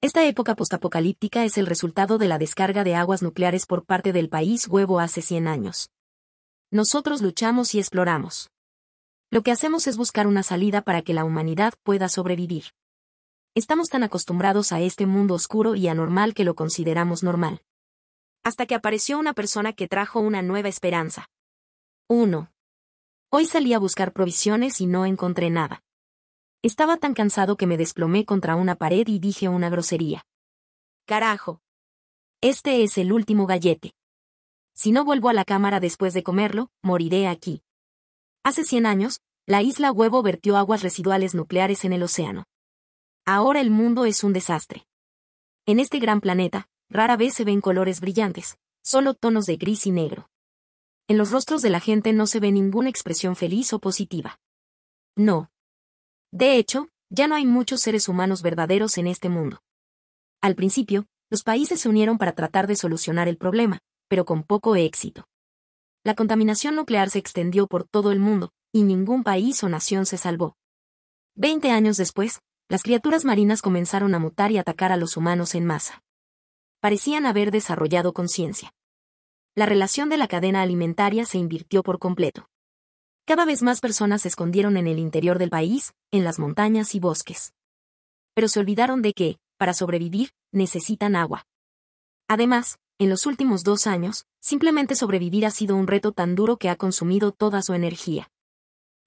Esta época postapocalíptica es el resultado de la descarga de aguas nucleares por parte del país huevo hace 100 años. Nosotros luchamos y exploramos. Lo que hacemos es buscar una salida para que la humanidad pueda sobrevivir. Estamos tan acostumbrados a este mundo oscuro y anormal que lo consideramos normal. Hasta que apareció una persona que trajo una nueva esperanza. 1. Hoy salí a buscar provisiones y no encontré nada. Estaba tan cansado que me desplomé contra una pared y dije una grosería. Carajo. Este es el último gallete. Si no vuelvo a la cámara después de comerlo, moriré aquí. Hace 100 años, la isla Huevo vertió aguas residuales nucleares en el océano. Ahora el mundo es un desastre. En este gran planeta, rara vez se ven colores brillantes, solo tonos de gris y negro. En los rostros de la gente no se ve ninguna expresión feliz o positiva. No. De hecho, ya no hay muchos seres humanos verdaderos en este mundo. Al principio, los países se unieron para tratar de solucionar el problema, pero con poco éxito. La contaminación nuclear se extendió por todo el mundo, y ningún país o nación se salvó. 20 años después, las criaturas marinas comenzaron a mutar y atacar a los humanos en masa. Parecían haber desarrollado conciencia. La relación de la cadena alimentaria se invirtió por completo. Cada vez más personas se escondieron en el interior del país, en las montañas y bosques. Pero se olvidaron de que, para sobrevivir, necesitan agua. Además, en los últimos 2 años, simplemente sobrevivir ha sido un reto tan duro que ha consumido toda su energía.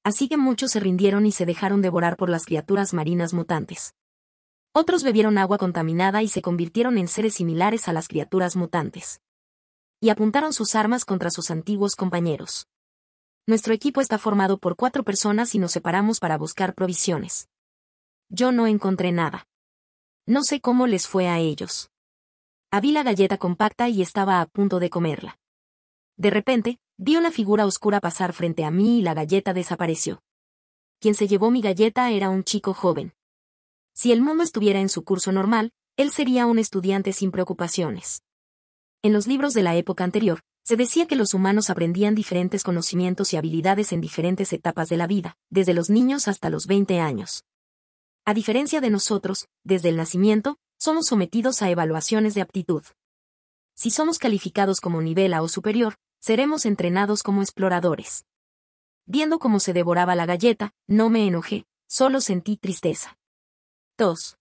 Así que muchos se rindieron y se dejaron devorar por las criaturas marinas mutantes. Otros bebieron agua contaminada y se convirtieron en seres similares a las criaturas mutantes. Y apuntaron sus armas contra sus antiguos compañeros. Nuestro equipo está formado por 4 personas y nos separamos para buscar provisiones. Yo no encontré nada. No sé cómo les fue a ellos. Abrí la galleta compacta y estaba a punto de comerla. De repente, vi una figura oscura pasar frente a mí y la galleta desapareció. Quien se llevó mi galleta era un chico joven. Si el mundo estuviera en su curso normal, él sería un estudiante sin preocupaciones. En los libros de la época anterior, se decía que los humanos aprendían diferentes conocimientos y habilidades en diferentes etapas de la vida, desde los niños hasta los 20 años. A diferencia de nosotros, desde el nacimiento, somos sometidos a evaluaciones de aptitud. Si somos calificados como nivel A o superior, seremos entrenados como exploradores. Viendo cómo se devoraba la galleta, no me enojé, solo sentí tristeza. Tos.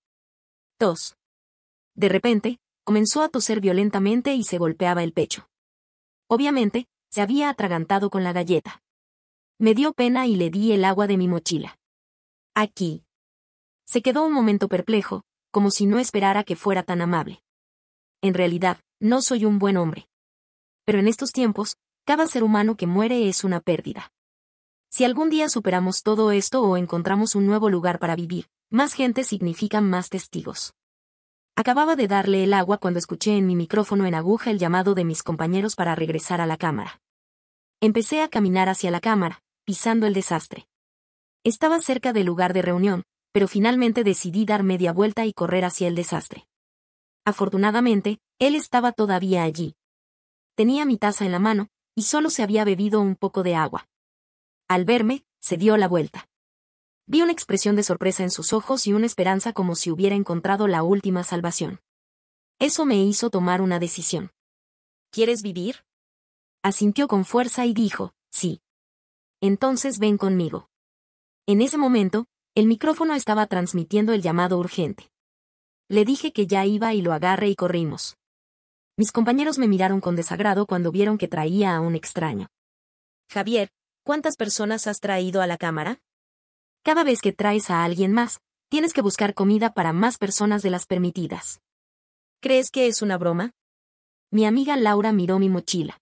Tos. De repente, comenzó a toser violentamente y se golpeaba el pecho. Obviamente, se había atragantado con la galleta. Me dio pena y le di el agua de mi mochila. Aquí. Se quedó un momento perplejo, como si no esperara que fuera tan amable. En realidad, no soy un buen hombre. Pero en estos tiempos, cada ser humano que muere es una pérdida. Si algún día superamos todo esto o encontramos un nuevo lugar para vivir, más gente significa más testigos. Acababa de darle el agua cuando escuché en mi micrófono en aguja el llamado de mis compañeros para regresar a la cámara. Empecé a caminar hacia la cámara, pisando el desastre. Estaba cerca del lugar de reunión, pero finalmente decidí dar media vuelta y correr hacia el desastre. Afortunadamente, él estaba todavía allí. Tenía mi taza en la mano, y solo se había bebido un poco de agua. Al verme, se dio la vuelta. Vi una expresión de sorpresa en sus ojos y una esperanza como si hubiera encontrado la última salvación. Eso me hizo tomar una decisión. ¿Quieres vivir? Asintió con fuerza y dijo, sí. Entonces ven conmigo. En ese momento, el micrófono estaba transmitiendo el llamado urgente. Le dije que ya iba y lo agarré y corrimos. Mis compañeros me miraron con desagrado cuando vieron que traía a un extraño. Javier, ¿cuántas personas has traído a la cámara? Cada vez que traes a alguien más, tienes que buscar comida para más personas de las permitidas. ¿Crees que es una broma? Mi amiga Laura miró mi mochila.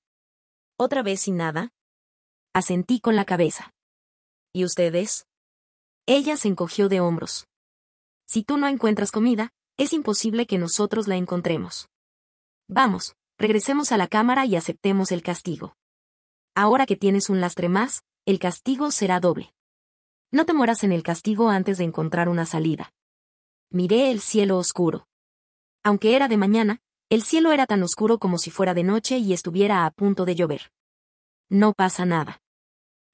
¿Otra vez sin nada? Asentí con la cabeza. ¿Y ustedes? Ella se encogió de hombros. Si tú no encuentras comida, es imposible que nosotros la encontremos. Vamos, regresemos a la cámara y aceptemos el castigo. Ahora que tienes un lastre más, el castigo será doble. No te mueras en el castigo antes de encontrar una salida. Miré el cielo oscuro. Aunque era de mañana, el cielo era tan oscuro como si fuera de noche y estuviera a punto de llover. No pasa nada.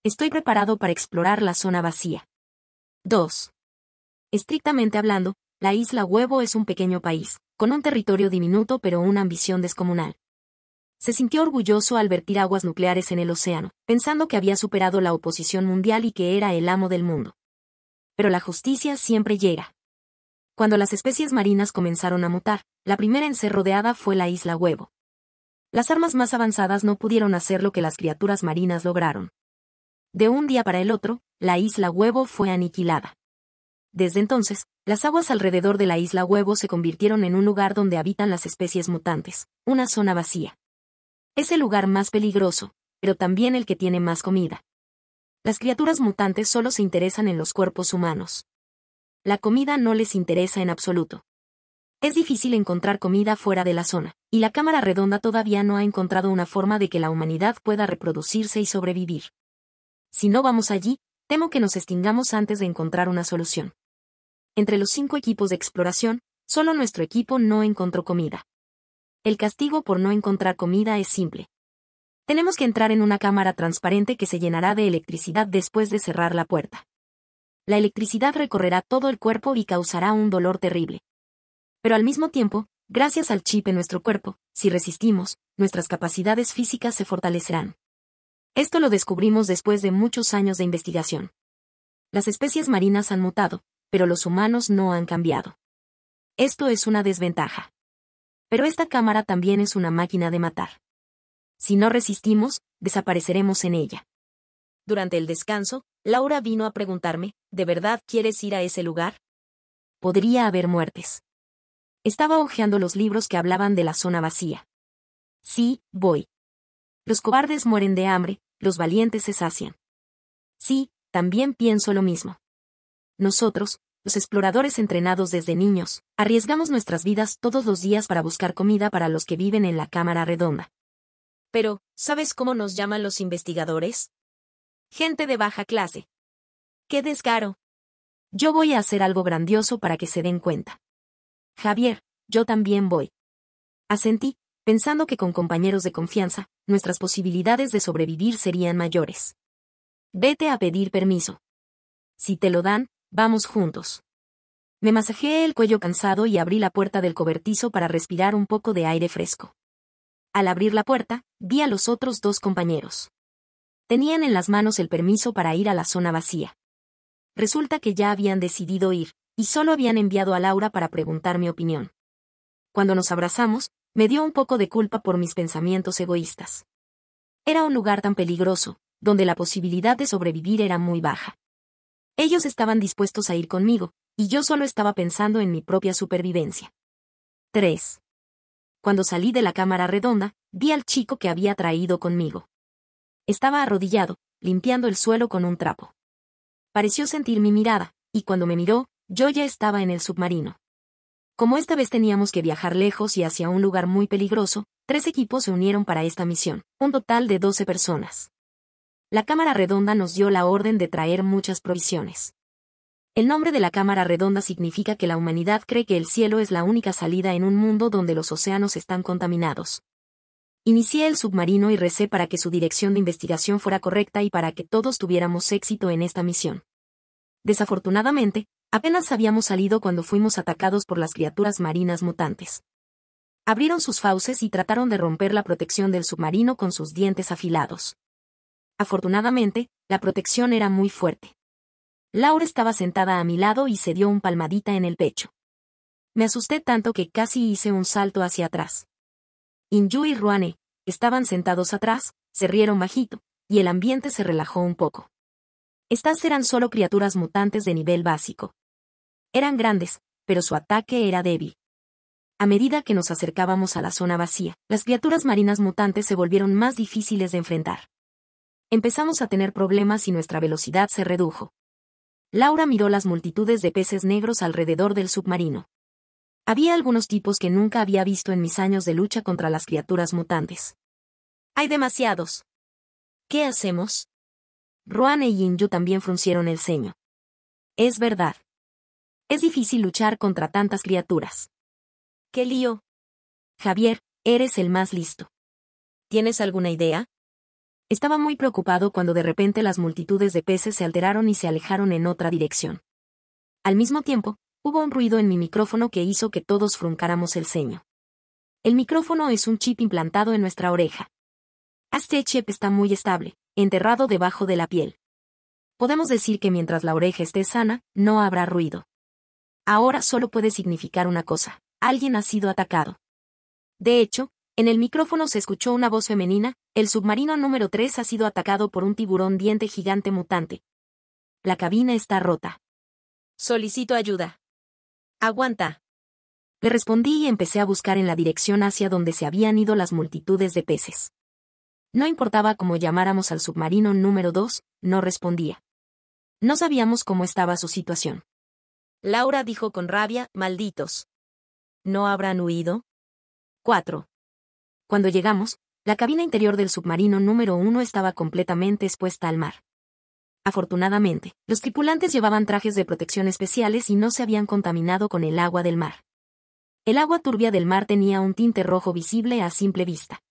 Estoy preparado para explorar la zona vacía. 2. Estrictamente hablando, La isla Huevo es un pequeño país, con un territorio diminuto pero una ambición descomunal. Se sintió orgulloso al vertir aguas nucleares en el océano, pensando que había superado la oposición mundial y que era el amo del mundo. Pero la justicia siempre llega. Cuando las especies marinas comenzaron a mutar, la primera en ser rodeada fue la isla Huevo. Las armas más avanzadas no pudieron hacer lo que las criaturas marinas lograron. De un día para el otro, la isla Huevo fue aniquilada. Desde entonces, las aguas alrededor de la isla Huevo se convirtieron en un lugar donde habitan las especies mutantes, una zona vacía. Es el lugar más peligroso, pero también el que tiene más comida. Las criaturas mutantes solo se interesan en los cuerpos humanos. La comida no les interesa en absoluto. Es difícil encontrar comida fuera de la zona, y la Cámara Redonda todavía no ha encontrado una forma de que la humanidad pueda reproducirse y sobrevivir. Si no vamos allí, temo que nos extingamos antes de encontrar una solución. Entre los 5 equipos de exploración, solo nuestro equipo no encontró comida. El castigo por no encontrar comida es simple. Tenemos que entrar en una cámara transparente que se llenará de electricidad después de cerrar la puerta. La electricidad recorrerá todo el cuerpo y causará un dolor terrible. Pero al mismo tiempo, gracias al chip en nuestro cuerpo, si resistimos, nuestras capacidades físicas se fortalecerán. Esto lo descubrimos después de muchos años de investigación. Las especies marinas han mutado, pero los humanos no han cambiado. Esto es una desventaja. Pero esta cámara también es una máquina de matar. Si no resistimos, desapareceremos en ella. Durante el descanso, Laura vino a preguntarme, ¿de verdad quieres ir a ese lugar? Podría haber muertes. Estaba hojeando los libros que hablaban de la zona vacía. Sí, voy. Los cobardes mueren de hambre, los valientes se sacian. Sí, también pienso lo mismo. Nosotros, los exploradores entrenados desde niños, arriesgamos nuestras vidas todos los días para buscar comida para los que viven en la Cámara Redonda. Pero, ¿sabes cómo nos llaman los investigadores? Gente de baja clase. ¡Qué descaro! Yo voy a hacer algo grandioso para que se den cuenta. Javier, yo también voy. Asentí, pensando que con compañeros de confianza, nuestras posibilidades de sobrevivir serían mayores. Vete a pedir permiso. Si te lo dan, vamos juntos. Me masajeé el cuello cansado y abrí la puerta del cobertizo para respirar un poco de aire fresco. Al abrir la puerta, vi a los otros 2 compañeros. Tenían en las manos el permiso para ir a la zona vacía. Resulta que ya habían decidido ir, y solo habían enviado a Laura para preguntar mi opinión. Cuando nos abrazamos, me dio un poco de culpa por mis pensamientos egoístas. Era un lugar tan peligroso, donde la posibilidad de sobrevivir era muy baja. Ellos estaban dispuestos a ir conmigo, y yo solo estaba pensando en mi propia supervivencia. 3. Cuando salí de la Cámara Redonda, vi al chico que había traído conmigo. Estaba arrodillado, limpiando el suelo con un trapo. Pareció sentir mi mirada, y cuando me miró, yo ya estaba en el submarino. Como esta vez teníamos que viajar lejos y hacia un lugar muy peligroso, 3 equipos se unieron para esta misión, un total de 12 personas. La Cámara Redonda nos dio la orden de traer muchas provisiones. El nombre de la Cámara Redonda significa que la humanidad cree que el cielo es la única salida en un mundo donde los océanos están contaminados. Inicié el submarino y recé para que su dirección de investigación fuera correcta y para que todos tuviéramos éxito en esta misión. Desafortunadamente, apenas habíamos salido cuando fuimos atacados por las criaturas marinas mutantes. Abrieron sus fauces y trataron de romper la protección del submarino con sus dientes afilados. Afortunadamente, la protección era muy fuerte. Laura estaba sentada a mi lado y se dio un palmadita en el pecho. Me asusté tanto que casi hice un salto hacia atrás. Inju y Ruane, que estaban sentados atrás, se rieron bajito, y el ambiente se relajó un poco. Estas eran solo criaturas mutantes de nivel básico. Eran grandes, pero su ataque era débil. A medida que nos acercábamos a la zona vacía, las criaturas marinas mutantes se volvieron más difíciles de enfrentar. Empezamos a tener problemas y nuestra velocidad se redujo. Laura miró las multitudes de peces negros alrededor del submarino. Había algunos tipos que nunca había visto en mis años de lucha contra las criaturas mutantes. Hay demasiados. ¿Qué hacemos? Ruane y Inju también fruncieron el ceño. Es verdad. Es difícil luchar contra tantas criaturas. ¿Qué lío? Javier, eres el más listo. ¿Tienes alguna idea? Estaba muy preocupado cuando de repente las multitudes de peces se alteraron y se alejaron en otra dirección. Al mismo tiempo, Hubo un ruido en mi micrófono que hizo que todos fruncáramos el ceño. El micrófono es un chip implantado en nuestra oreja. Este chip está muy estable, enterrado debajo de la piel. Podemos decir que mientras la oreja esté sana, no habrá ruido. Ahora solo puede significar una cosa: alguien ha sido atacado. De hecho, en el micrófono se escuchó una voz femenina: el submarino número 3 ha sido atacado por un tiburón diente gigante mutante. La cabina está rota. Solicito ayuda. Aguanta. Le respondí y empecé a buscar en la dirección hacia donde se habían ido las multitudes de peces. No importaba cómo llamáramos al submarino número 2, no respondía. No sabíamos cómo estaba su situación. Laura dijo con rabia: malditos. ¿No habrán huido? 4. Cuando llegamos, la cabina interior del submarino número 1 estaba completamente expuesta al mar. Afortunadamente, los tripulantes llevaban trajes de protección especiales y no se habían contaminado con el agua del mar. El agua turbia del mar tenía un tinte rojo visible a simple vista.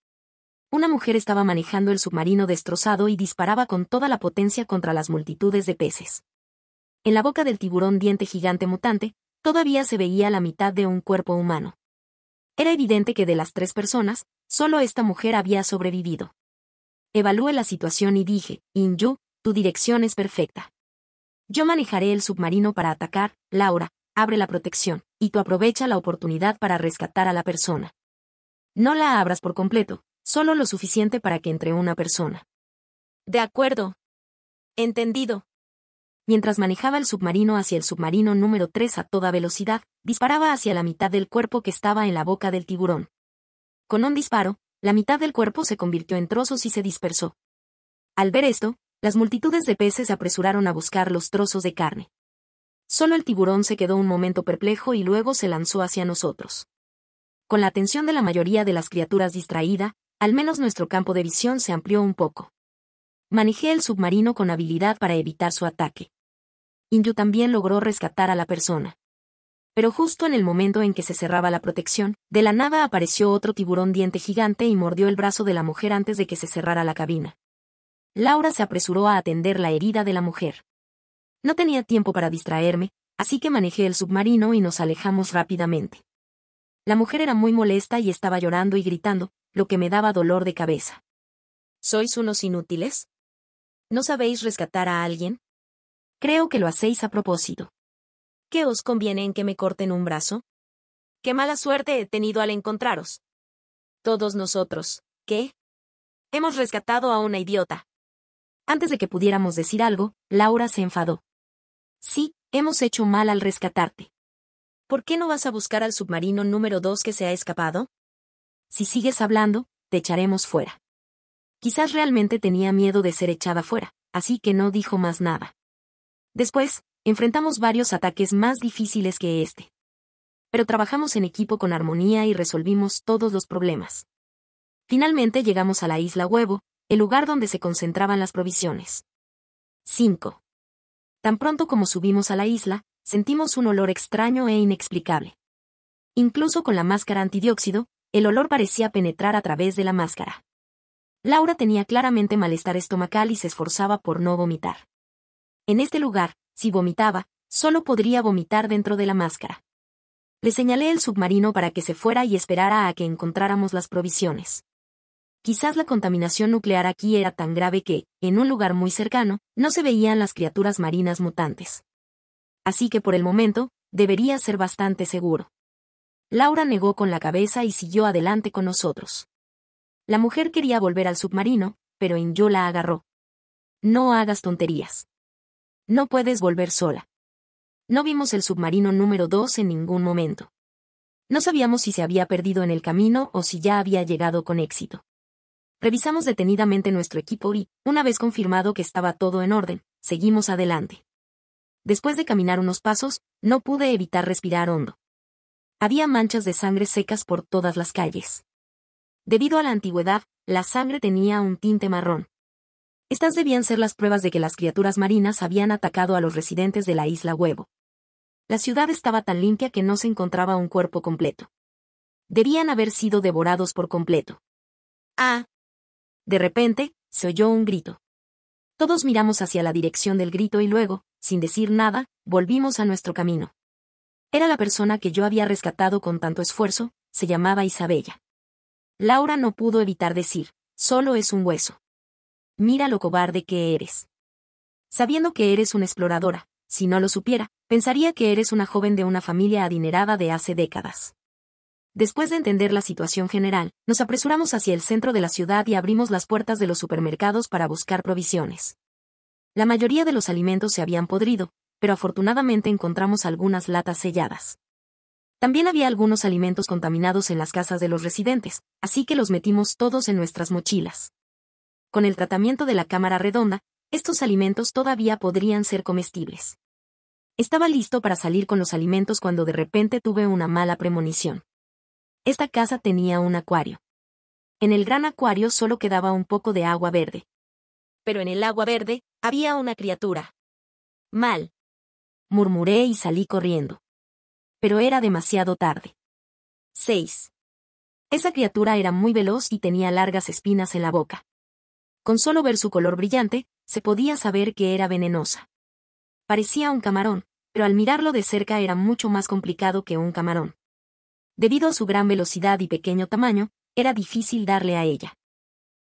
Una mujer estaba manejando el submarino destrozado y disparaba con toda la potencia contra las multitudes de peces. En la boca del tiburón diente gigante mutante, todavía se veía la mitad de un cuerpo humano. Era evidente que de las 3 personas, solo esta mujer había sobrevivido. Evalué la situación y dije: Inju, tu dirección es perfecta. Yo manejaré el submarino para atacar. Laura, abre la protección, y tú aprovecha la oportunidad para rescatar a la persona. No la abras por completo, solo lo suficiente para que entre una persona. De acuerdo. Entendido. Mientras manejaba el submarino hacia el submarino número 3 a toda velocidad, disparaba hacia la mitad del cuerpo que estaba en la boca del tiburón. Con un disparo, la mitad del cuerpo se convirtió en trozos y se dispersó. Al ver esto, las multitudes de peces se apresuraron a buscar los trozos de carne. Solo el tiburón se quedó un momento perplejo y luego se lanzó hacia nosotros. Con la atención de la mayoría de las criaturas distraída, al menos nuestro campo de visión se amplió un poco. Manejé el submarino con habilidad para evitar su ataque. Inju también logró rescatar a la persona. Pero justo en el momento en que se cerraba la protección, de la nada apareció otro tiburón diente gigante y mordió el brazo de la mujer antes de que se cerrara la cabina. Laura se apresuró a atender la herida de la mujer. No tenía tiempo para distraerme, así que manejé el submarino y nos alejamos rápidamente. La mujer era muy molesta y estaba llorando y gritando, lo que me daba dolor de cabeza. ¿Sois unos inútiles? ¿No sabéis rescatar a alguien? Creo que lo hacéis a propósito. ¿Qué os conviene en que me corten un brazo? ¡Qué mala suerte he tenido al encontraros! Todos nosotros, ¿qué? Hemos rescatado a una idiota. Antes de que pudiéramos decir algo, Laura se enfadó. Sí, hemos hecho mal al rescatarte. ¿Por qué no vas a buscar al submarino número 2 que se ha escapado? Si sigues hablando, te echaremos fuera. Quizás realmente tenía miedo de ser echada fuera, así que no dijo más nada. Después, enfrentamos varios ataques más difíciles que este. Pero trabajamos en equipo con armonía y resolvimos todos los problemas. Finalmente llegamos a la isla Huevo, el lugar donde se concentraban las provisiones. 5. Tan pronto como subimos a la isla, sentimos un olor extraño e inexplicable. Incluso con la máscara antidióxido, el olor parecía penetrar a través de la máscara. Laura tenía claramente malestar estomacal y se esforzaba por no vomitar. En este lugar, si vomitaba, solo podría vomitar dentro de la máscara. Le señalé el submarino para que se fuera y esperara a que encontráramos las provisiones. Quizás la contaminación nuclear aquí era tan grave que, en un lugar muy cercano, no se veían las criaturas marinas mutantes. Así que por el momento, debería ser bastante seguro. Laura negó con la cabeza y siguió adelante con nosotros. La mujer quería volver al submarino, pero Inju la agarró. No hagas tonterías. No puedes volver sola. No vimos el submarino número 2 en ningún momento. No sabíamos si se había perdido en el camino o si ya había llegado con éxito. Revisamos detenidamente nuestro equipo y, una vez confirmado que estaba todo en orden, seguimos adelante. Después de caminar unos pasos, no pude evitar respirar hondo. Había manchas de sangre secas por todas las calles. Debido a la antigüedad, la sangre tenía un tinte marrón. Estas debían ser las pruebas de que las criaturas marinas habían atacado a los residentes de la isla Huevo. La ciudad estaba tan limpia que no se encontraba un cuerpo completo. Debían haber sido devorados por completo. ¡Ah! De repente, se oyó un grito. Todos miramos hacia la dirección del grito y luego, sin decir nada, volvimos a nuestro camino. Era la persona que yo había rescatado con tanto esfuerzo, se llamaba Isabella. Laura no pudo evitar decir, solo es un hueso. Mira lo cobarde que eres. Sabiendo que eres una exploradora, si no lo supiera, pensaría que eres una joven de una familia adinerada de hace décadas. Después de entender la situación general, nos apresuramos hacia el centro de la ciudad y abrimos las puertas de los supermercados para buscar provisiones. La mayoría de los alimentos se habían podrido, pero afortunadamente encontramos algunas latas selladas. También había algunos alimentos contaminados en las casas de los residentes, así que los metimos todos en nuestras mochilas. Con el tratamiento de la cámara redonda, estos alimentos todavía podrían ser comestibles. Estaba listo para salir con los alimentos cuando de repente tuve una mala premonición. Esta casa tenía un acuario. En el gran acuario solo quedaba un poco de agua verde. Pero en el agua verde había una criatura. Mal. Murmuré y salí corriendo. Pero era demasiado tarde. 6. Esa criatura era muy veloz y tenía largas espinas en la boca. Con solo ver su color brillante, se podía saber que era venenosa. Parecía un camarón, pero al mirarlo de cerca era mucho más complicado que un camarón. Debido a su gran velocidad y pequeño tamaño, era difícil darle a ella.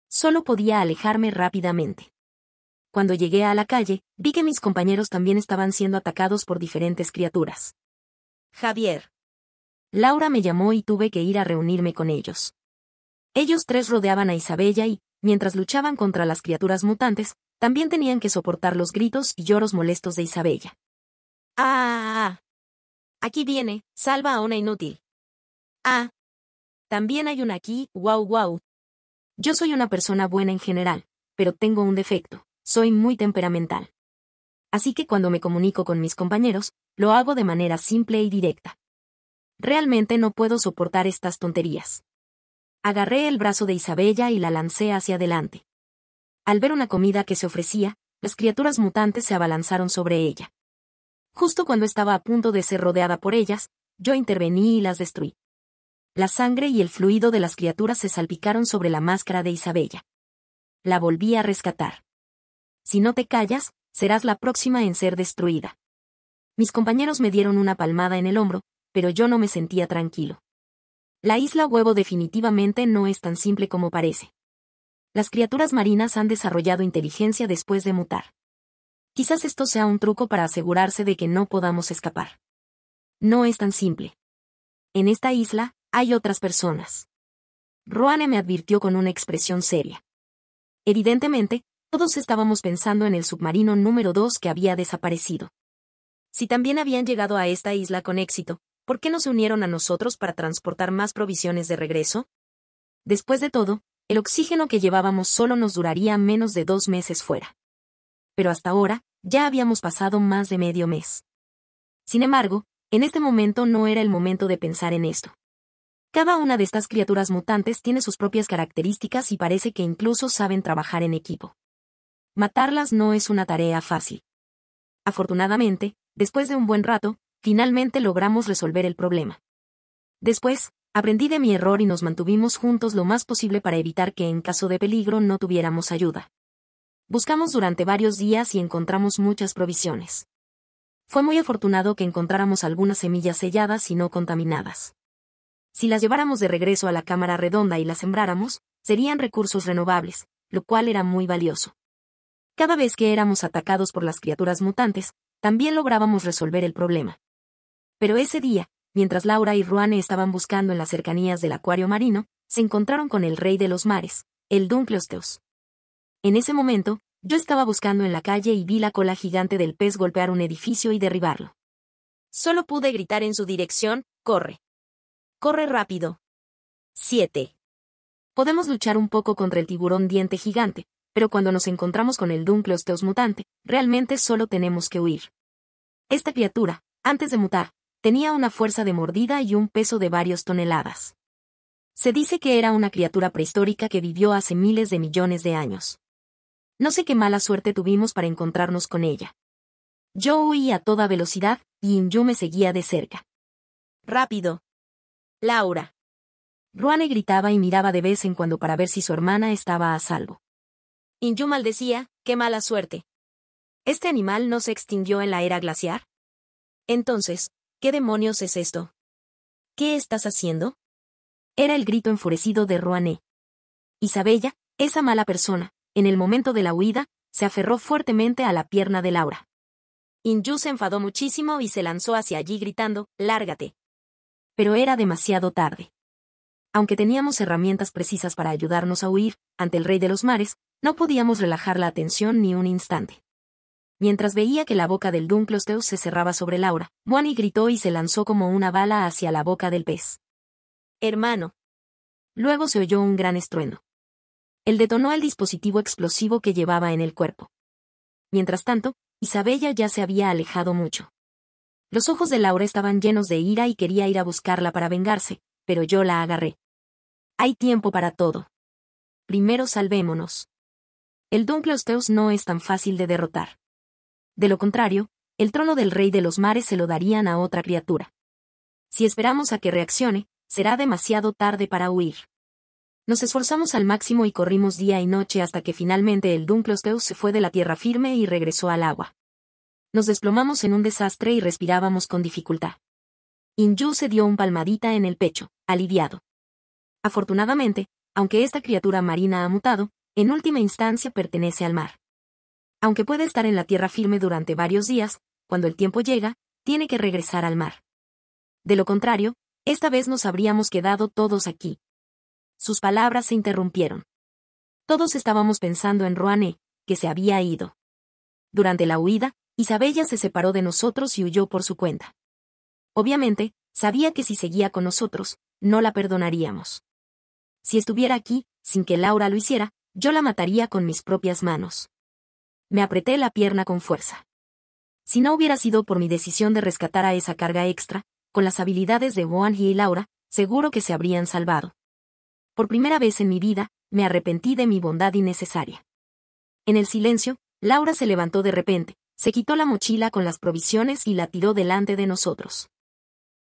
Solo podía alejarme rápidamente. Cuando llegué a la calle, vi que mis compañeros también estaban siendo atacados por diferentes criaturas. Javier. Laura me llamó y tuve que ir a reunirme con ellos. Ellos tres rodeaban a Isabella y, mientras luchaban contra las criaturas mutantes, también tenían que soportar los gritos y lloros molestos de Isabella. ¡Ah! Aquí viene, salva a una inútil. ¡Ah! También hay una aquí, wow. Yo soy una persona buena en general, pero tengo un defecto, soy muy temperamental. Así que cuando me comunico con mis compañeros, lo hago de manera simple y directa. Realmente no puedo soportar estas tonterías. Agarré el brazo de Isabella y la lancé hacia adelante. Al ver una comida que se ofrecía, las criaturas mutantes se abalanzaron sobre ella. Justo cuando estaba a punto de ser rodeada por ellas, yo intervení y las destruí. La sangre y el fluido de las criaturas se salpicaron sobre la máscara de Isabella. La volví a rescatar. Si no te callas, serás la próxima en ser destruida. Mis compañeros me dieron una palmada en el hombro, pero yo no me sentía tranquilo. La isla huevo definitivamente no es tan simple como parece. Las criaturas marinas han desarrollado inteligencia después de mutar. Quizás esto sea un truco para asegurarse de que no podamos escapar. No es tan simple. En esta isla, hay otras personas. Roane me advirtió con una expresión seria. Evidentemente, todos estábamos pensando en el submarino número 2 que había desaparecido. Si también habían llegado a esta isla con éxito, ¿por qué no se unieron a nosotros para transportar más provisiones de regreso? Después de todo, el oxígeno que llevábamos solo nos duraría menos de 2 meses fuera. Pero hasta ahora, ya habíamos pasado más de medio mes. Sin embargo, en este momento no era el momento de pensar en esto. Cada una de estas criaturas mutantes tiene sus propias características y parece que incluso saben trabajar en equipo. Matarlas no es una tarea fácil. Afortunadamente, después de un buen rato, finalmente logramos resolver el problema. Después, aprendí de mi error y nos mantuvimos juntos lo más posible para evitar que en caso de peligro no tuviéramos ayuda. Buscamos durante varios días y encontramos muchas provisiones. Fue muy afortunado que encontráramos algunas semillas selladas y no contaminadas. Si las lleváramos de regreso a la cámara redonda y las sembráramos, serían recursos renovables, lo cual era muy valioso. Cada vez que éramos atacados por las criaturas mutantes, también lográbamos resolver el problema. Pero ese día, mientras Laura y Roane estaban buscando en las cercanías del acuario marino, se encontraron con el rey de los mares, el Dunkleosteus. En ese momento, yo estaba buscando en la calle y vi la cola gigante del pez golpear un edificio y derribarlo. Solo pude gritar en su dirección, ¡corre! ¡Corre rápido! 7. Podemos luchar un poco contra el tiburón diente gigante, pero cuando nos encontramos con el Dunkleosteus mutante, realmente solo tenemos que huir. Esta criatura, antes de mutar, tenía una fuerza de mordida y un peso de varias toneladas. Se dice que era una criatura prehistórica que vivió hace miles de millones de años. No sé qué mala suerte tuvimos para encontrarnos con ella. Yo huí a toda velocidad, y Inyu me seguía de cerca. ¡Rápido! Laura. Roane gritaba y miraba de vez en cuando para ver si su hermana estaba a salvo. Inyu maldecía, ¡qué mala suerte! ¿Este animal no se extinguió en la era glaciar? Entonces, ¿Qué demonios es esto? ¿Qué estás haciendo? Era el grito enfurecido de Rouanet. Isabella, esa mala persona, en el momento de la huida, se aferró fuertemente a la pierna de Laura. Inju se enfadó muchísimo y se lanzó hacia allí gritando, «¡Lárgate!». Pero era demasiado tarde. Aunque teníamos herramientas precisas para ayudarnos a huir, ante el Rey de los Mares, no podíamos relajar la atención ni un instante. Mientras veía que la boca del Dunkleosteus se cerraba sobre Laura, Buani gritó y se lanzó como una bala hacia la boca del pez. «Hermano». Luego se oyó un gran estruendo. Él detonó el dispositivo explosivo que llevaba en el cuerpo. Mientras tanto, Isabella ya se había alejado mucho. Los ojos de Laura estaban llenos de ira y quería ir a buscarla para vengarse, pero yo la agarré. Hay tiempo para todo. Primero salvémonos. El Dunkleosteus no es tan fácil de derrotar. De lo contrario, el trono del Rey de los Mares se lo darían a otra criatura. Si esperamos a que reaccione, será demasiado tarde para huir. Nos esforzamos al máximo y corrimos día y noche hasta que finalmente el Dunkleosteus se fue de la tierra firme y regresó al agua. Nos desplomamos en un desastre y respirábamos con dificultad. Inju se dio un palmadita en el pecho, aliviado. Afortunadamente, aunque esta criatura marina ha mutado, en última instancia pertenece al mar. Aunque puede estar en la tierra firme durante varios días, cuando el tiempo llega, tiene que regresar al mar. De lo contrario, esta vez nos habríamos quedado todos aquí. Sus palabras se interrumpieron. Todos estábamos pensando en Rouanet, que se había ido. Durante la huida, Isabella se separó de nosotros y huyó por su cuenta. Obviamente, sabía que si seguía con nosotros, no la perdonaríamos. Si estuviera aquí, sin que Laura lo hiciera, yo la mataría con mis propias manos. Me apreté la pierna con fuerza. Si no hubiera sido por mi decisión de rescatar a esa carga extra, con las habilidades de Boanji y Laura, seguro que se habrían salvado. Por primera vez en mi vida, me arrepentí de mi bondad innecesaria. En el silencio, Laura se levantó de repente, se quitó la mochila con las provisiones y la tiró delante de nosotros.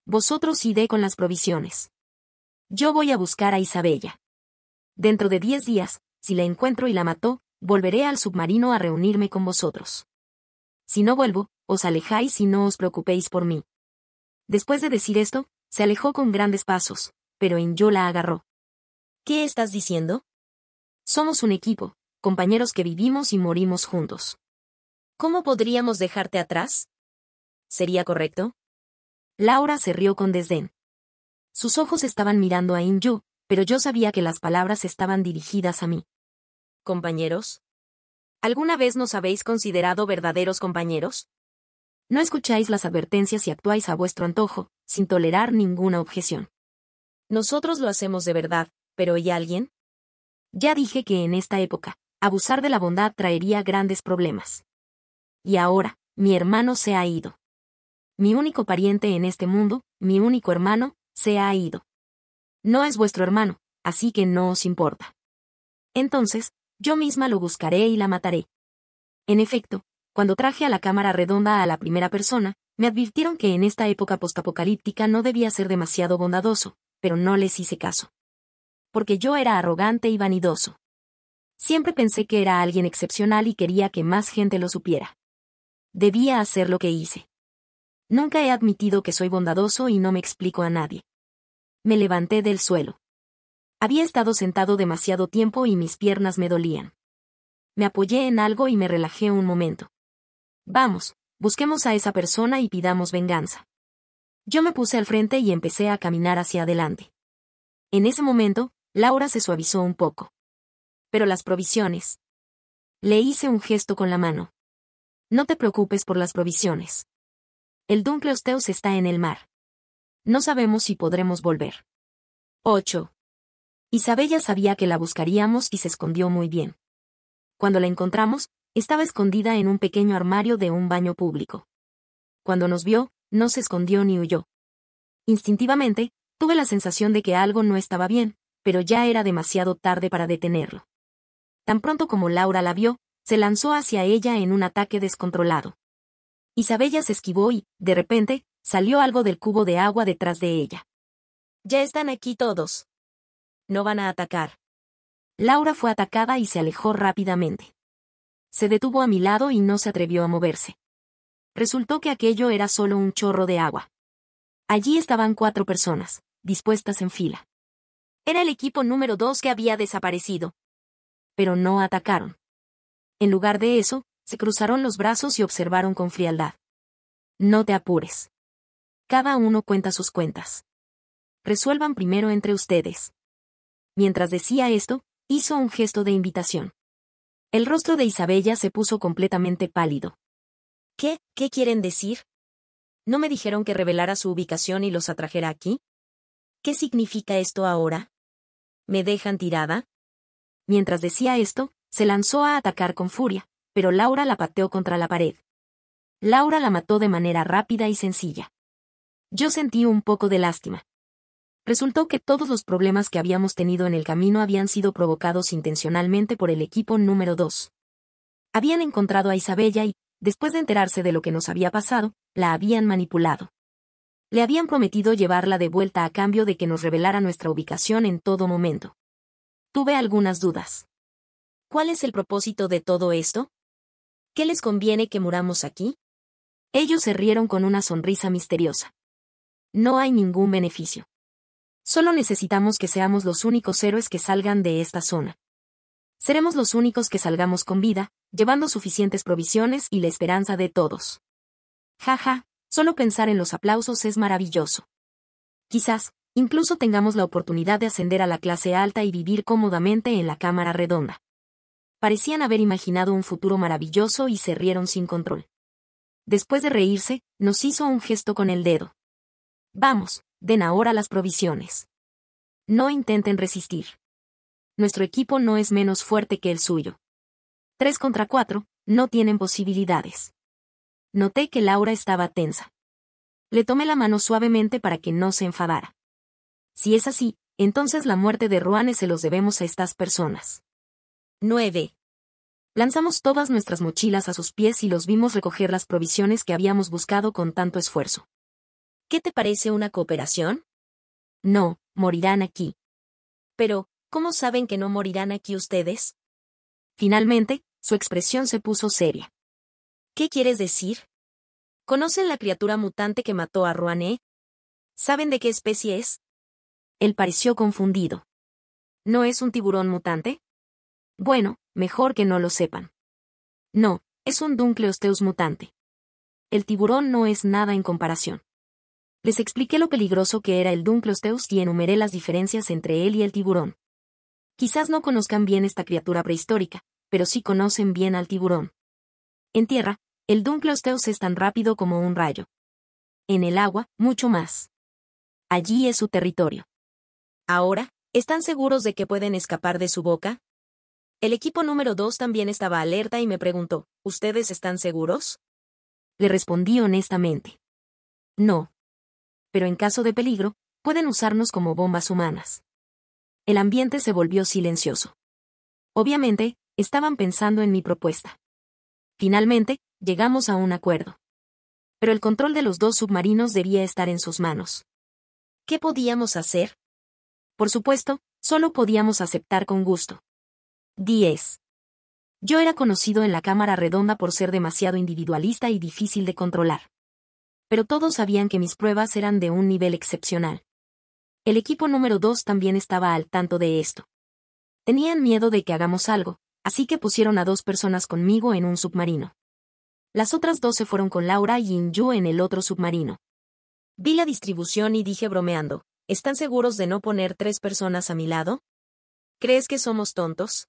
Vosotros idé con las provisiones. Yo voy a buscar a Isabella. Dentro de 10 días, si la encuentro y la mató, volveré al submarino a reunirme con vosotros. Si no vuelvo, os alejáis y no os preocupéis por mí. Después de decir esto, se alejó con grandes pasos, pero Inju la agarró. ¿Qué estás diciendo? Somos un equipo, compañeros que vivimos y morimos juntos. ¿Cómo podríamos dejarte atrás? ¿Sería correcto? Laura se rió con desdén. Sus ojos estaban mirando a Inju, pero yo sabía que las palabras estaban dirigidas a mí. ¿Compañeros? ¿Alguna vez nos habéis considerado verdaderos compañeros? No escucháis las advertencias y actuáis a vuestro antojo, sin tolerar ninguna objeción. Nosotros lo hacemos de verdad, pero ¿y alguien? Ya dije que en esta época, abusar de la bondad traería grandes problemas. Y ahora, mi hermano se ha ido. Mi único pariente en este mundo, mi único hermano, se ha ido. No es vuestro hermano, así que no os importa. Entonces, yo misma lo buscaré y la mataré. En efecto, cuando traje a la cámara redonda a la primera persona, me advirtieron que en esta época postapocalíptica no debía ser demasiado bondadoso, pero no les hice caso. Porque yo era arrogante y vanidoso. Siempre pensé que era alguien excepcional y quería que más gente lo supiera. Debía hacer lo que hice. Nunca he admitido que soy bondadoso y no me explico a nadie. Me levanté del suelo. Había estado sentado demasiado tiempo y mis piernas me dolían. Me apoyé en algo y me relajé un momento. Vamos, busquemos a esa persona y pidamos venganza. Yo me puse al frente y empecé a caminar hacia adelante. En ese momento, Laura se suavizó un poco. Pero las provisiones. Le hice un gesto con la mano. No te preocupes por las provisiones. El Dunkleosteus está en el mar. No sabemos si podremos volver. 8. Isabella sabía que la buscaríamos y se escondió muy bien. Cuando la encontramos, estaba escondida en un pequeño armario de un baño público. Cuando nos vio, no se escondió ni huyó. Instintivamente, tuve la sensación de que algo no estaba bien, pero ya era demasiado tarde para detenerlo. Tan pronto como Laura la vio, se lanzó hacia ella en un ataque descontrolado. Isabella se esquivó y, de repente, salió algo del cubo de agua detrás de ella. Ya están aquí todos. No van a atacar. Laura fue atacada y se alejó rápidamente. Se detuvo a mi lado y no se atrevió a moverse. Resultó que aquello era solo un chorro de agua. Allí estaban 4 personas, dispuestas en fila. Era el equipo número 2 que había desaparecido. Pero no atacaron. En lugar de eso, se cruzaron los brazos y observaron con frialdad. No te apures. Cada uno cuenta sus cuentas. Resuelvan primero entre ustedes. Mientras decía esto, hizo un gesto de invitación. El rostro de Isabella se puso completamente pálido. ¿Qué quieren decir? ¿No me dijeron que revelara su ubicación y los atrajera aquí? ¿Qué significa esto ahora? ¿Me dejan tirada? Mientras decía esto, se lanzó a atacar con furia, pero Laura la pateó contra la pared. Laura la mató de manera rápida y sencilla. Yo sentí un poco de lástima. Resultó que todos los problemas que habíamos tenido en el camino habían sido provocados intencionalmente por el equipo número 2. Habían encontrado a Isabella y, después de enterarse de lo que nos había pasado, la habían manipulado. Le habían prometido llevarla de vuelta a cambio de que nos revelara nuestra ubicación en todo momento. Tuve algunas dudas. ¿Cuál es el propósito de todo esto? ¿Qué les conviene que muramos aquí? Ellos se rieron con una sonrisa misteriosa. No hay ningún beneficio. Solo necesitamos que seamos los únicos héroes que salgan de esta zona. Seremos los únicos que salgamos con vida, llevando suficientes provisiones y la esperanza de todos. Jaja, solo pensar en los aplausos es maravilloso. Quizás, incluso tengamos la oportunidad de ascender a la clase alta y vivir cómodamente en la cámara redonda. Parecían haber imaginado un futuro maravilloso y se rieron sin control. Después de reírse, nos hizo un gesto con el dedo. Vamos, den ahora las provisiones. No intenten resistir. Nuestro equipo no es menos fuerte que el suyo. 3 contra 4, no tienen posibilidades. Noté que Laura estaba tensa. Le tomé la mano suavemente para que no se enfadara. Si es así, entonces la muerte de Ruane se los debemos a estas personas. 9. Lanzamos todas nuestras mochilas a sus pies y los vimos recoger las provisiones que habíamos buscado con tanto esfuerzo. ¿Qué te parece una cooperación? No, morirán aquí. Pero, ¿cómo saben que no morirán aquí ustedes? Finalmente, su expresión se puso seria. ¿Qué quieres decir? ¿Conocen la criatura mutante que mató a Ruane? ¿Saben de qué especie es? Él pareció confundido. ¿No es un tiburón mutante? Bueno, mejor que no lo sepan. No, es un Dunkleosteus mutante. El tiburón no es nada en comparación. Les expliqué lo peligroso que era el Dunkleosteus y enumeré las diferencias entre él y el tiburón. Quizás no conozcan bien esta criatura prehistórica, pero sí conocen bien al tiburón. En tierra, el Dunkleosteus es tan rápido como un rayo. En el agua, mucho más. Allí es su territorio. Ahora, ¿están seguros de que pueden escapar de su boca? El equipo número 2 también estaba alerta y me preguntó, ¿ustedes están seguros? Le respondí honestamente. No. Pero en caso de peligro, pueden usarnos como bombas humanas. El ambiente se volvió silencioso. Obviamente, estaban pensando en mi propuesta. Finalmente, llegamos a un acuerdo. Pero el control de los 2 submarinos debía estar en sus manos. ¿Qué podíamos hacer? Por supuesto, solo podíamos aceptar con gusto. 10. Yo era conocido en la cámara redonda por ser demasiado individualista y difícil de controlar. Pero todos sabían que mis pruebas eran de un nivel excepcional. El equipo número 2 también estaba al tanto de esto. Tenían miedo de que hagamos algo, así que pusieron a 2 personas conmigo en un submarino. Las otras 2 se fueron con Laura y Inju en el otro submarino. Vi la distribución y dije bromeando, ¿están seguros de no poner 3 personas a mi lado? ¿Crees que somos tontos?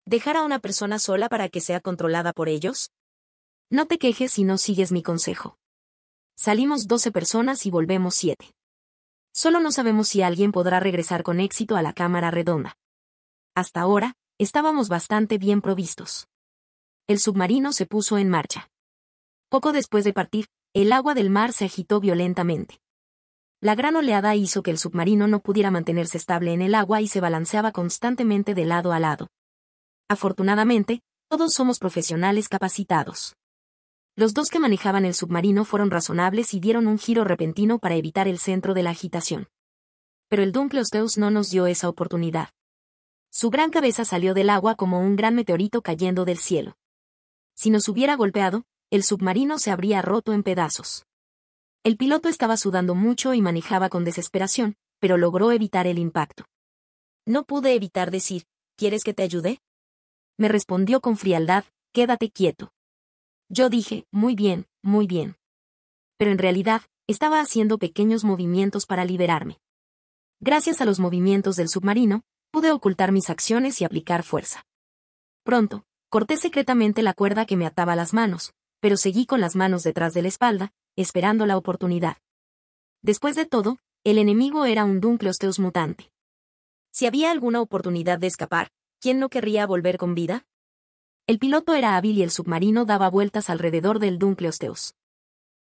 ¿Dejar a una persona sola para que sea controlada por ellos? No te quejes si no sigues mi consejo. Salimos 12 personas y volvemos 7. Solo no sabemos si alguien podrá regresar con éxito a la cámara redonda. Hasta ahora, estábamos bastante bien provistos. El submarino se puso en marcha. Poco después de partir, el agua del mar se agitó violentamente. La gran oleada hizo que el submarino no pudiera mantenerse estable en el agua y se balanceaba constantemente de lado a lado. Afortunadamente, todos somos profesionales capacitados. Los 2 que manejaban el submarino fueron razonables y dieron un giro repentino para evitar el centro de la agitación. Pero el Dunkleosteus no nos dio esa oportunidad. Su gran cabeza salió del agua como un gran meteorito cayendo del cielo. Si nos hubiera golpeado, el submarino se habría roto en pedazos. El piloto estaba sudando mucho y manejaba con desesperación, pero logró evitar el impacto. No pude evitar decir, ¿quieres que te ayude? Me respondió con frialdad, quédate quieto. Yo dije, muy bien, muy bien. Pero en realidad, estaba haciendo pequeños movimientos para liberarme. Gracias a los movimientos del submarino, pude ocultar mis acciones y aplicar fuerza. Pronto, corté secretamente la cuerda que me ataba las manos, pero seguí con las manos detrás de la espalda, esperando la oportunidad. Después de todo, el enemigo era un Dunkleosteus mutante. Si había alguna oportunidad de escapar, ¿quién no querría volver con vida? El piloto era hábil y el submarino daba vueltas alrededor del Dunkleosteus.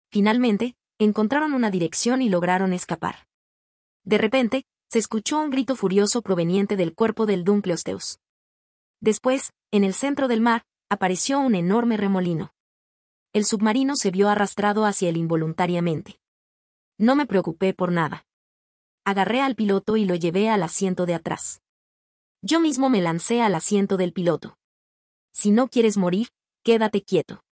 Finalmente, encontraron una dirección y lograron escapar. De repente, se escuchó un grito furioso proveniente del cuerpo del Dunkleosteus. Después, en el centro del mar, apareció un enorme remolino. El submarino se vio arrastrado hacia él involuntariamente. No me preocupé por nada. Agarré al piloto y lo llevé al asiento de atrás. Yo mismo me lancé al asiento del piloto. Si no quieres morir, quédate quieto.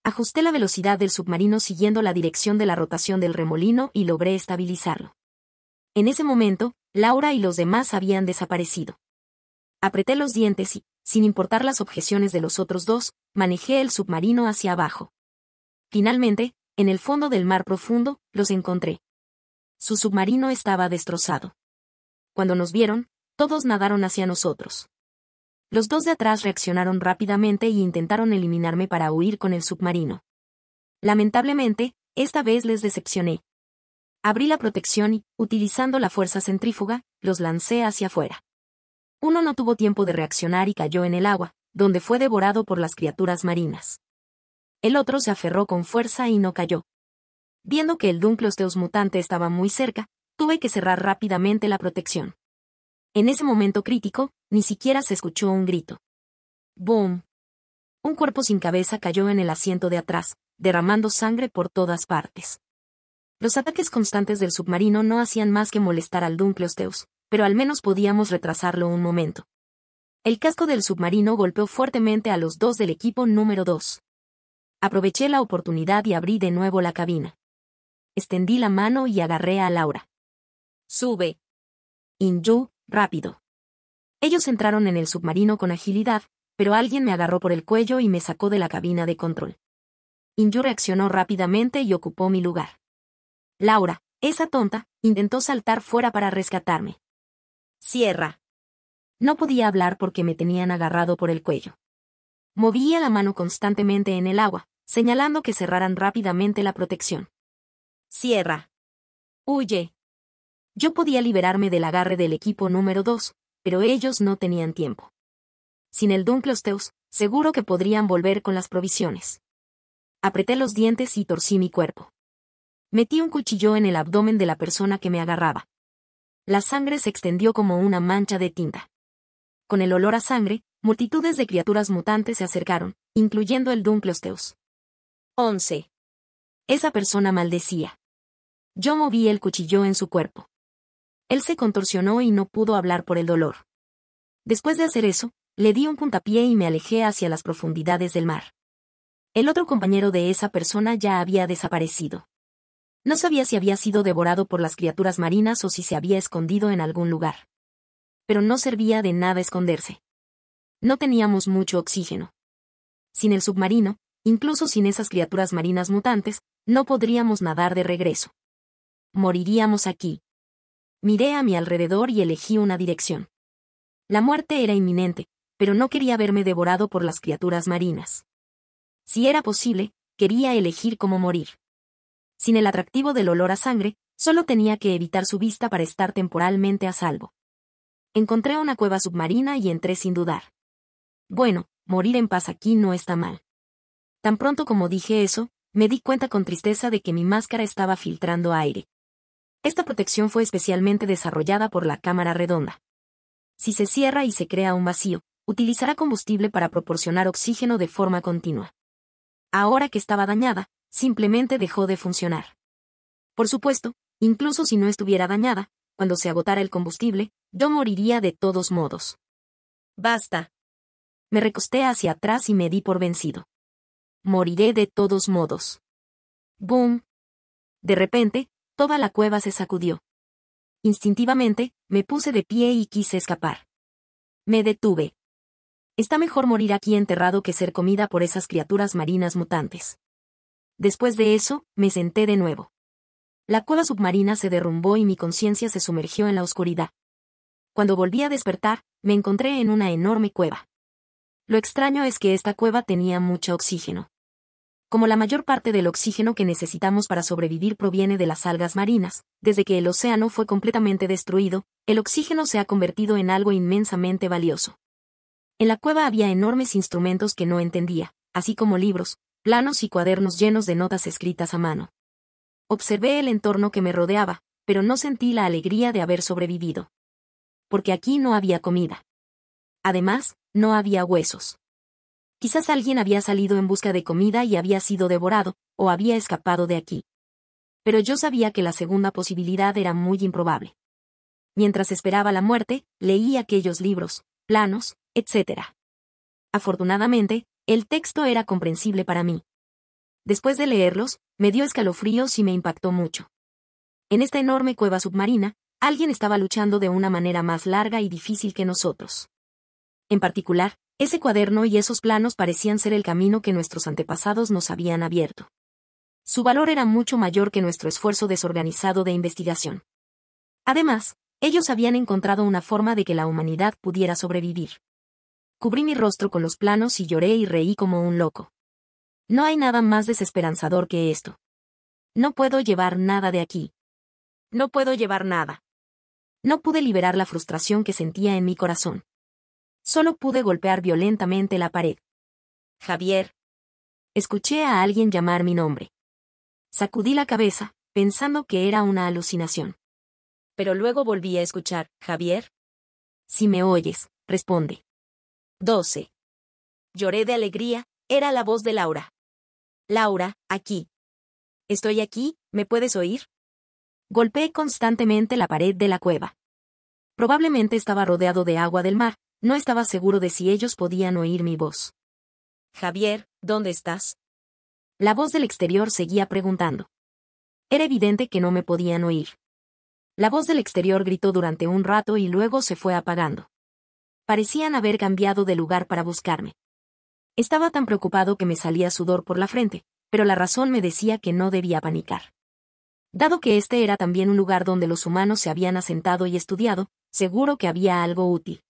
Ajusté la velocidad del submarino siguiendo la dirección de la rotación del remolino y logré estabilizarlo. En ese momento, Laura y los demás habían desaparecido. Apreté los dientes y, sin importar las objeciones de los otros dos, manejé el submarino hacia abajo. Finalmente, en el fondo del mar profundo, los encontré. Su submarino estaba destrozado. Cuando nos vieron, todos nadaron hacia nosotros. Los dos de atrás reaccionaron rápidamente y intentaron eliminarme para huir con el submarino. Lamentablemente, esta vez les decepcioné. Abrí la protección y, utilizando la fuerza centrífuga, los lancé hacia afuera. Uno no tuvo tiempo de reaccionar y cayó en el agua, donde fue devorado por las criaturas marinas. El otro se aferró con fuerza y no cayó. Viendo que el Dunkleosteus mutante estaba muy cerca, tuve que cerrar rápidamente la protección. En ese momento crítico, ni siquiera se escuchó un grito. ¡Boom! Un cuerpo sin cabeza cayó en el asiento de atrás, derramando sangre por todas partes. Los ataques constantes del submarino no hacían más que molestar al Dunkleosteus, pero al menos podíamos retrasarlo un momento. El casco del submarino golpeó fuertemente a los dos del equipo número 2. Aproveché la oportunidad y abrí de nuevo la cabina. Extendí la mano y agarré a Laura. ¡Sube! Inju, rápido. Ellos entraron en el submarino con agilidad, pero alguien me agarró por el cuello y me sacó de la cabina de control. Inju reaccionó rápidamente y ocupó mi lugar. Laura, esa tonta, intentó saltar fuera para rescatarme. Cierra. No podía hablar porque me tenían agarrado por el cuello. Movía la mano constantemente en el agua, señalando que cerraran rápidamente la protección. Cierra. Huye. Yo podía liberarme del agarre del equipo número 2, pero ellos no tenían tiempo. Sin el Dunkleosteus, seguro que podrían volver con las provisiones. Apreté los dientes y torcí mi cuerpo. Metí un cuchillo en el abdomen de la persona que me agarraba. La sangre se extendió como una mancha de tinta. Con el olor a sangre, multitudes de criaturas mutantes se acercaron, incluyendo el Dunkleosteus. 11. Esa persona maldecía. Yo moví el cuchillo en su cuerpo. Él se contorsionó y no pudo hablar por el dolor. Después de hacer eso, le di un puntapié y me alejé hacia las profundidades del mar. El otro compañero de esa persona ya había desaparecido. No sabía si había sido devorado por las criaturas marinas o si se había escondido en algún lugar. Pero no servía de nada esconderse. No teníamos mucho oxígeno. Sin el submarino, incluso sin esas criaturas marinas mutantes, no podríamos nadar de regreso. Moriríamos aquí. Miré a mi alrededor y elegí una dirección. La muerte era inminente, pero no quería verme devorado por las criaturas marinas. Si era posible, quería elegir cómo morir. Sin el atractivo del olor a sangre, solo tenía que evitar su vista para estar temporalmente a salvo. Encontré una cueva submarina y entré sin dudar. Bueno, morir en paz aquí no está mal. Tan pronto como dije eso, me di cuenta con tristeza de que mi máscara estaba filtrando aire. Esta protección fue especialmente desarrollada por la cámara redonda. Si se cierra y se crea un vacío, utilizará combustible para proporcionar oxígeno de forma continua. Ahora que estaba dañada, simplemente dejó de funcionar. Por supuesto, incluso si no estuviera dañada, cuando se agotara el combustible, yo moriría de todos modos. Basta. Me recosté hacia atrás y me di por vencido. Moriré de todos modos. Boom. De repente, toda la cueva se sacudió. Instintivamente, me puse de pie y quise escapar. Me detuve. Está mejor morir aquí enterrado que ser comida por esas criaturas marinas mutantes. Después de eso, me senté de nuevo. La cueva submarina se derrumbó y mi conciencia se sumergió en la oscuridad. Cuando volví a despertar, me encontré en una enorme cueva. Lo extraño es que esta cueva tenía mucho oxígeno. Como la mayor parte del oxígeno que necesitamos para sobrevivir proviene de las algas marinas, desde que el océano fue completamente destruido, el oxígeno se ha convertido en algo inmensamente valioso. En la cueva había enormes instrumentos que no entendía, así como libros, planos y cuadernos llenos de notas escritas a mano. Observé el entorno que me rodeaba, pero no sentí la alegría de haber sobrevivido. Porque aquí no había comida. Además, no había huesos. Quizás alguien había salido en busca de comida y había sido devorado, o había escapado de aquí. Pero yo sabía que la segunda posibilidad era muy improbable. Mientras esperaba la muerte, leí aquellos libros, planos, etc. Afortunadamente, el texto era comprensible para mí. Después de leerlos, me dio escalofríos y me impactó mucho. En esta enorme cueva submarina, alguien estaba luchando de una manera más larga y difícil que nosotros. En particular, ese cuaderno y esos planos parecían ser el camino que nuestros antepasados nos habían abierto. Su valor era mucho mayor que nuestro esfuerzo desorganizado de investigación. Además, ellos habían encontrado una forma de que la humanidad pudiera sobrevivir. Cubrí mi rostro con los planos y lloré y reí como un loco. No hay nada más desesperanzador que esto. No puedo llevar nada de aquí. No puedo llevar nada. No pude liberar la frustración que sentía en mi corazón. Solo pude golpear violentamente la pared. Javier. Escuché a alguien llamar mi nombre. Sacudí la cabeza, pensando que era una alucinación. Pero luego volví a escuchar, Javier. Si me oyes, responde. 12. Lloré de alegría, era la voz de Laura. Laura, aquí. Estoy aquí, ¿me puedes oír? Golpeé constantemente la pared de la cueva. Probablemente estaba rodeado de agua del mar, no estaba seguro de si ellos podían oír mi voz. Javier, ¿dónde estás? La voz del exterior seguía preguntando. Era evidente que no me podían oír. La voz del exterior gritó durante un rato y luego se fue apagando. Parecían haber cambiado de lugar para buscarme. Estaba tan preocupado que me salía sudor por la frente, pero la razón me decía que no debía panicar. Dado que este era también un lugar donde los humanos se habían asentado y estudiado, seguro que había algo útil.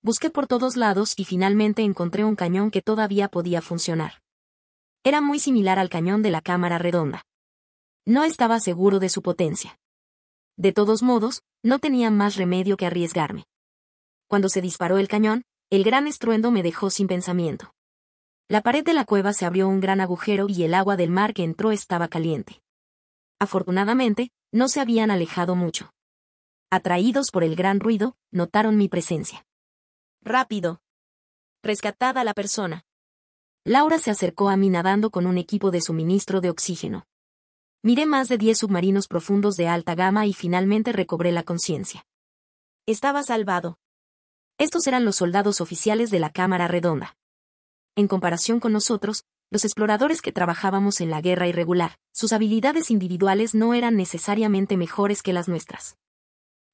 Busqué por todos lados y finalmente encontré un cañón que todavía podía funcionar. Era muy similar al cañón de la cámara redonda. No estaba seguro de su potencia. De todos modos, no tenía más remedio que arriesgarme. Cuando se disparó el cañón, el gran estruendo me dejó sin pensamiento. La pared de la cueva se abrió un gran agujero y el agua del mar que entró estaba caliente. Afortunadamente, no se habían alejado mucho. Atraídos por el gran ruido, notaron mi presencia. ¡Rápido! Rescatad a la persona. Laura se acercó a mí nadando con un equipo de suministro de oxígeno. Miré más de 10 submarinos profundos de alta gama y finalmente recobré la conciencia. Estaba salvado. Estos eran los soldados oficiales de la cámara redonda. En comparación con nosotros, los exploradores que trabajábamos en la guerra irregular, sus habilidades individuales no eran necesariamente mejores que las nuestras.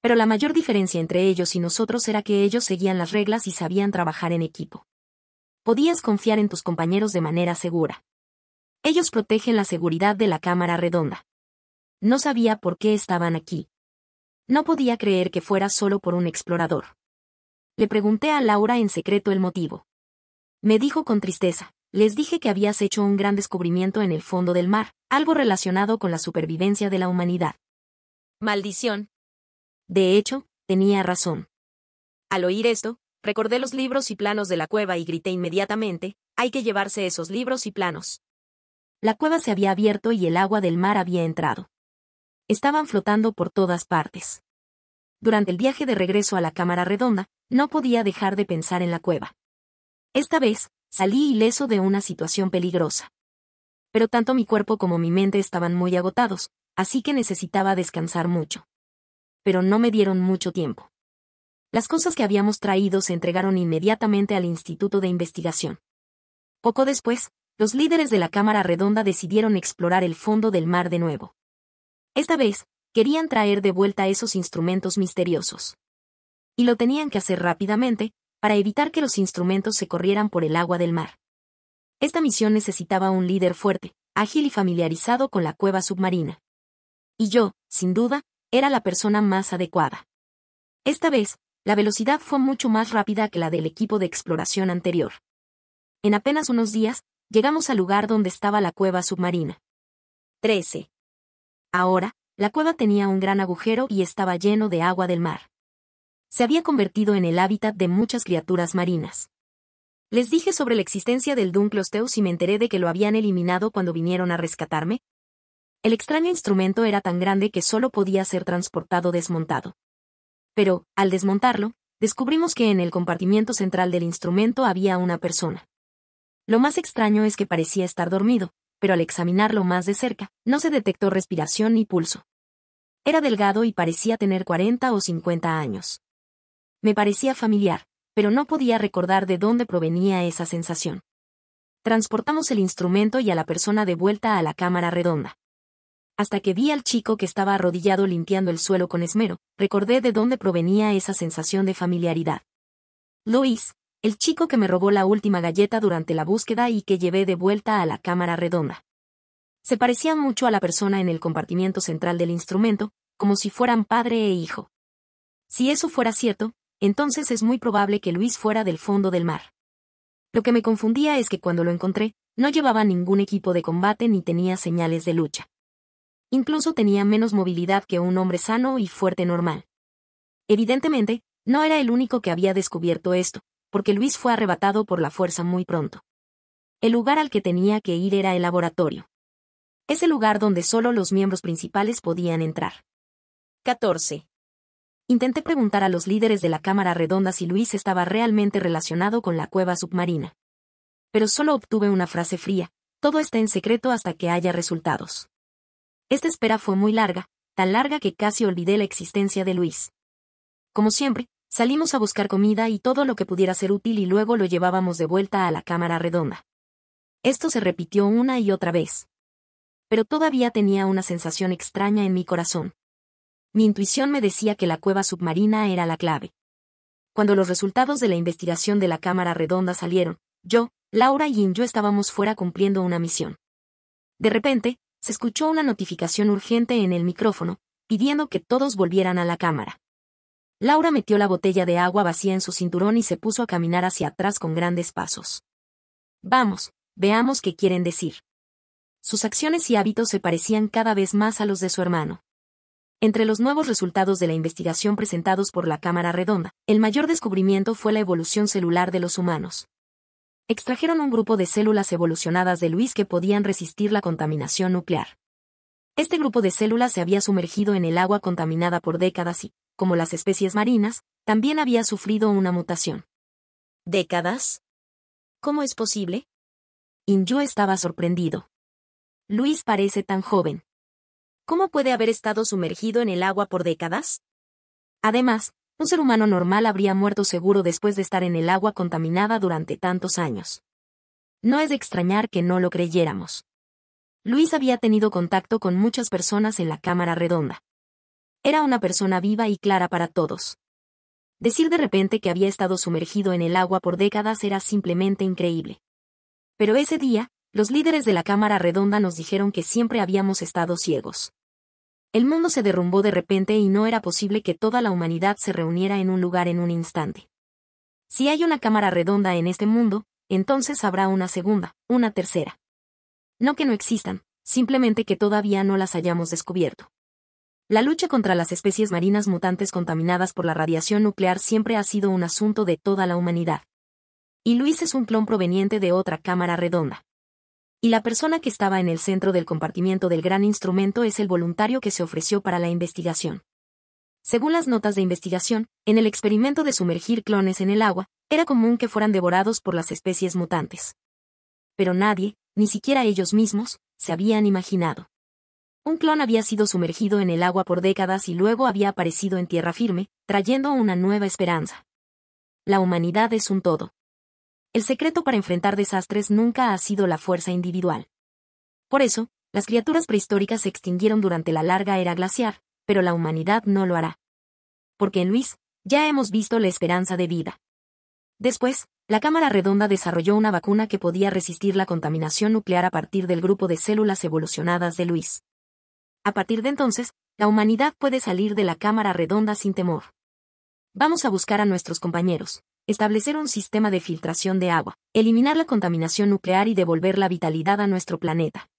Pero la mayor diferencia entre ellos y nosotros era que ellos seguían las reglas y sabían trabajar en equipo. Podías confiar en tus compañeros de manera segura. Ellos protegen la seguridad de la cámara redonda. No sabía por qué estaban aquí. No podía creer que fuera solo por un explorador. Le pregunté a Laura en secreto el motivo. Me dijo con tristeza, les dije que habías hecho un gran descubrimiento en el fondo del mar, algo relacionado con la supervivencia de la humanidad. Maldición. De hecho, tenía razón. Al oír esto, recordé los libros y planos de la cueva y grité inmediatamente, hay que llevarse esos libros y planos. La cueva se había abierto y el agua del mar había entrado. Estaban flotando por todas partes. Durante el viaje de regreso a la cámara redonda, no podía dejar de pensar en la cueva. Esta vez, salí ileso de una situación peligrosa. Pero tanto mi cuerpo como mi mente estaban muy agotados, así que necesitaba descansar mucho. Pero no me dieron mucho tiempo. Las cosas que habíamos traído se entregaron inmediatamente al Instituto de Investigación. Poco después, los líderes de la cámara redonda decidieron explorar el fondo del mar de nuevo. Esta vez, querían traer de vuelta esos instrumentos misteriosos. Y lo tenían que hacer rápidamente, para evitar que los instrumentos se corrieran por el agua del mar. Esta misión necesitaba un líder fuerte, ágil y familiarizado con la cueva submarina. Y yo, sin duda, era la persona más adecuada. Esta vez, la velocidad fue mucho más rápida que la del equipo de exploración anterior. En apenas unos días, llegamos al lugar donde estaba la cueva submarina. 13. Ahora, la cueva tenía un gran agujero y estaba lleno de agua del mar. Se había convertido en el hábitat de muchas criaturas marinas. ¿Les dije sobre la existencia del Dunkleosteus y me enteré de que lo habían eliminado cuando vinieron a rescatarme? El extraño instrumento era tan grande que solo podía ser transportado desmontado. Pero, al desmontarlo, descubrimos que en el compartimiento central del instrumento había una persona. Lo más extraño es que parecía estar dormido, pero al examinarlo más de cerca, no se detectó respiración ni pulso. Era delgado y parecía tener 40 o 50 años. Me parecía familiar, pero no podía recordar de dónde provenía esa sensación. Transportamos el instrumento y a la persona de vuelta a la cámara redonda. Hasta que vi al chico que estaba arrodillado limpiando el suelo con esmero, recordé de dónde provenía esa sensación de familiaridad. Luis, el chico que me robó la última galleta durante la búsqueda y que llevé de vuelta a la cámara redonda. Se parecía mucho a la persona en el compartimiento central del instrumento, como si fueran padre e hijo. Si eso fuera cierto, entonces es muy probable que Luis fuera del fondo del mar. Lo que me confundía es que cuando lo encontré, no llevaba ningún equipo de combate ni tenía señales de lucha. Incluso tenía menos movilidad que un hombre sano y fuerte normal. Evidentemente, no era el único que había descubierto esto, porque Luis fue arrebatado por la fuerza muy pronto. El lugar al que tenía que ir era el laboratorio. Es el lugar donde solo los miembros principales podían entrar. 14. Intenté preguntar a los líderes de la cámara redonda si Luis estaba realmente relacionado con la cueva submarina. Pero solo obtuve una frase fría: todo está en secreto hasta que haya resultados. Esta espera fue muy larga, tan larga que casi olvidé la existencia de Luis. Como siempre, salimos a buscar comida y todo lo que pudiera ser útil y luego lo llevábamos de vuelta a la cámara redonda. Esto se repitió una y otra vez. Pero todavía tenía una sensación extraña en mi corazón. Mi intuición me decía que la cueva submarina era la clave. Cuando los resultados de la investigación de la cámara redonda salieron, yo, Laura y yo estábamos fuera cumpliendo una misión. De repente, se escuchó una notificación urgente en el micrófono, pidiendo que todos volvieran a la cámara. Laura metió la botella de agua vacía en su cinturón y se puso a caminar hacia atrás con grandes pasos. Vamos, veamos qué quieren decir. Sus acciones y hábitos se parecían cada vez más a los de su hermano. Entre los nuevos resultados de la investigación presentados por la cámara redonda, el mayor descubrimiento fue la evolución celular de los humanos. Extrajeron un grupo de células evolucionadas de Luis que podían resistir la contaminación nuclear. Este grupo de células se había sumergido en el agua contaminada por décadas y, como las especies marinas, también había sufrido una mutación. ¿Décadas? ¿Cómo es posible? Inyo estaba sorprendido. Luis parece tan joven. ¿Cómo puede haber estado sumergido en el agua por décadas? Además, un ser humano normal habría muerto seguro después de estar en el agua contaminada durante tantos años. No es de extrañar que no lo creyéramos. Luis había tenido contacto con muchas personas en la cámara redonda. Era una persona viva y clara para todos. Decir de repente que había estado sumergido en el agua por décadas era simplemente increíble. Pero ese día, los líderes de la cámara redonda nos dijeron que siempre habíamos estado ciegos. El mundo se derrumbó de repente y no era posible que toda la humanidad se reuniera en un lugar en un instante. Si hay una cámara redonda en este mundo, entonces habrá una segunda, una tercera. No que no existan, simplemente que todavía no las hayamos descubierto. La lucha contra las especies marinas mutantes contaminadas por la radiación nuclear siempre ha sido un asunto de toda la humanidad. Y Luis es un clon proveniente de otra cámara redonda. Y la persona que estaba en el centro del compartimiento del gran instrumento es el voluntario que se ofreció para la investigación. Según las notas de investigación, en el experimento de sumergir clones en el agua, era común que fueran devorados por las especies mutantes. Pero nadie, ni siquiera ellos mismos, se habían imaginado. Un clon había sido sumergido en el agua por décadas y luego había aparecido en tierra firme, trayendo una nueva esperanza. La humanidad es un todo. El secreto para enfrentar desastres nunca ha sido la fuerza individual. Por eso, Las criaturas prehistóricas se extinguieron durante la larga era glaciar, pero la humanidad no lo hará. Porque en Luis, ya hemos visto la esperanza de vida. Después, la cámara redonda desarrolló una vacuna que podía resistir la contaminación nuclear a partir del grupo de células evolucionadas de Luis. A partir de entonces, la humanidad puede salir de la cámara redonda sin temor. Vamos a buscar a nuestros compañeros, establecer un sistema de filtración de agua, eliminar la contaminación nuclear y devolver la vitalidad a nuestro planeta.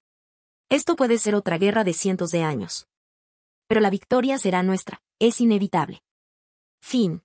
Esto puede ser otra guerra de cientos de años. Pero la victoria será nuestra, es inevitable. Fin.